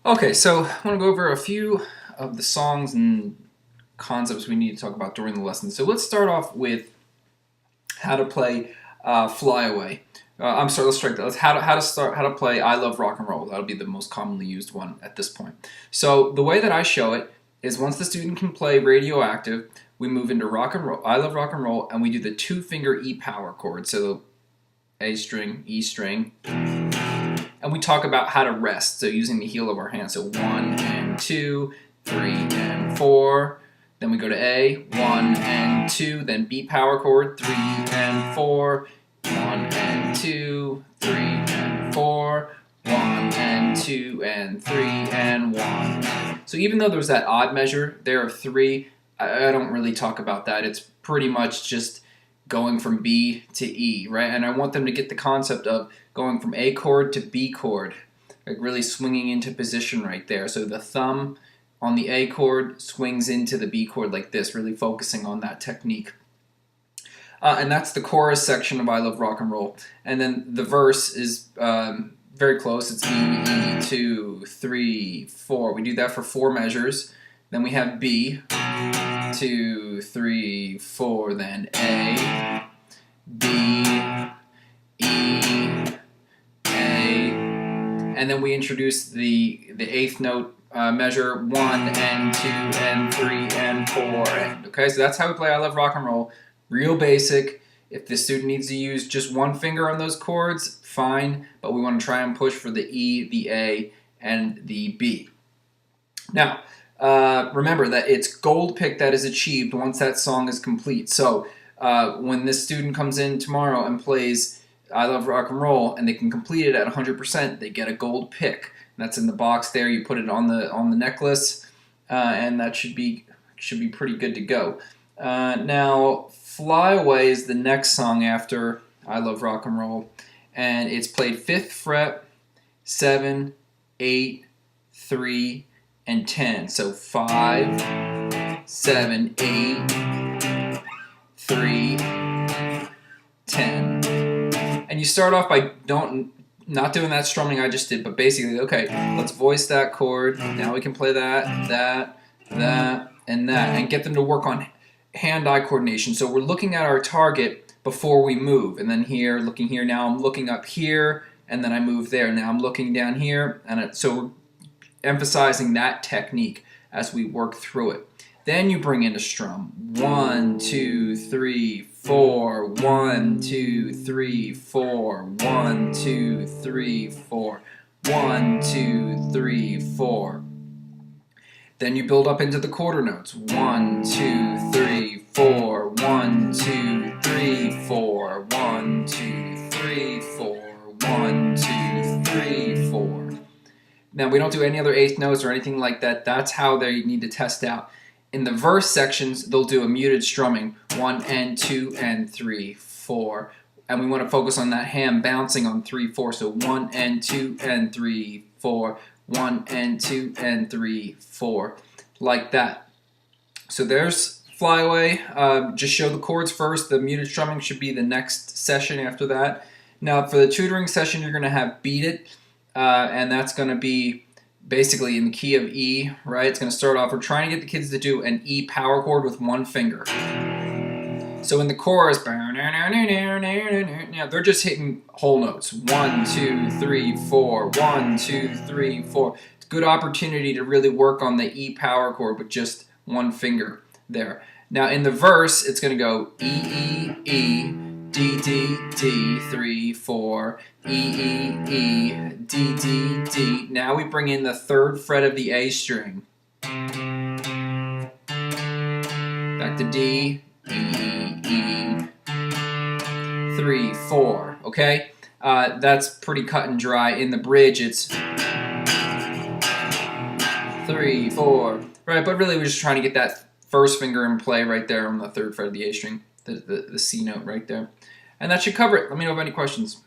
Okay, so I want to go over a few of the songs and concepts we need to talk about during the lesson. So let's start off with how to play "Fly Away." I'm sorry, let's strike that. Let's how to play "I Love Rock and Roll." That'll be the most commonly used one at this point. So the way that I show it is once the student can play Radioactive, we move into rock and roll. I love rock and roll, and we do the two-finger E power chord. So A string, E string. And we talk about how to rest, so using the heel of our hand. So 1 and 2, 3 and 4. Then we go to A, 1 and 2. Then B power chord, 3 and 4. 1 and 2, 3 and 4. 1 and 2 and 3 and 1. So even though there's that odd measure there of 3, I don't really talk about that. It's pretty much just going from B to E, right? And I want them to get the concept of going from A chord to B chord, like really swinging into position right there. So the thumb on the A chord swings into the B chord like this, really focusing on that technique. And that's the chorus section of I Love Rock and Roll. And then the verse is very close. It's E, E, 2, 3, 4. We do that for 4 measures. Then we have B, 2, 3, 4, then A, B, E, A, and then we introduce the 8th note measure, 1 and 2 and 3 and 4. Okay, so that's how we play I Love Rock and Roll. Real basic. If the student needs to use just one finger on those chords, fine, but we want to try and push for the E, the A, and the B. Now, remember that it's gold pick that is achieved once that song is complete. So when this student comes in tomorrow and plays I Love Rock and Roll and they can complete it at 100%, they get a gold pick. That's in the box there. You put it on the necklace, and that should be pretty good to go. Now, Fly Away is the next song after I Love Rock and Roll, and it's played 5th fret, 7, 8, 3, and 10. So 5, 7, 8, 3, 10. And you start off by not doing that strumming I just did, but basically, okay, let's voice that chord. Now we can play that, that, and that, and get them to work on hand-eye coordination. So we're looking at our target before we move, and then here, looking here. Now I'm looking up here, and then I move there. Now I'm looking down here, and so we're emphasizing that technique as we work through it. Then you bring in a strum. 1, 2, 3, 4. 1, 2, 3, 4. 1, 2, 3, 4. 1, 2, 3, 4. Then you build up into the quarter notes. 1, 2, 3, 4. 1, 2, 3, 4. 1, 2, 3, 4. 1, 2, 3, 4. Now, we don't do any other 8th notes or anything like that. That's how they need to test out. In the verse sections, they'll do a muted strumming. 1 and 2 and 3, 4. And we want to focus on that hand bouncing on 3, 4. So 1 and 2 and 3, 4. 1 and 2 and 3, 4. Like that. So there's Fly Away. Just show the chords first. The muted strumming should be the next session after that. Now, for the tutoring session, you're going to have Beat It. And that's going to be basically in the key of E, right? It's going to start off, we're trying to get the kids to do an E power chord with one finger. So in the chorus, they're just hitting whole notes. 1, 2, 3, 4. 1, 2, 3, 4. It's a good opportunity to really work on the E power chord with just one finger there. Now in the verse, it's going to go E, E, E, D, D, D, 3, 4, E, E, E, D, D, D. Now we bring in the 3rd fret of the A string. Back to D, E, E, 3, 4, okay? That's pretty cut and dry. In the bridge, it's 3, 4, right? But really, we're just trying to get that 1st finger in play right there on the 3rd fret of the A string, the C note right there. And that should cover it. Let me know if you have any questions.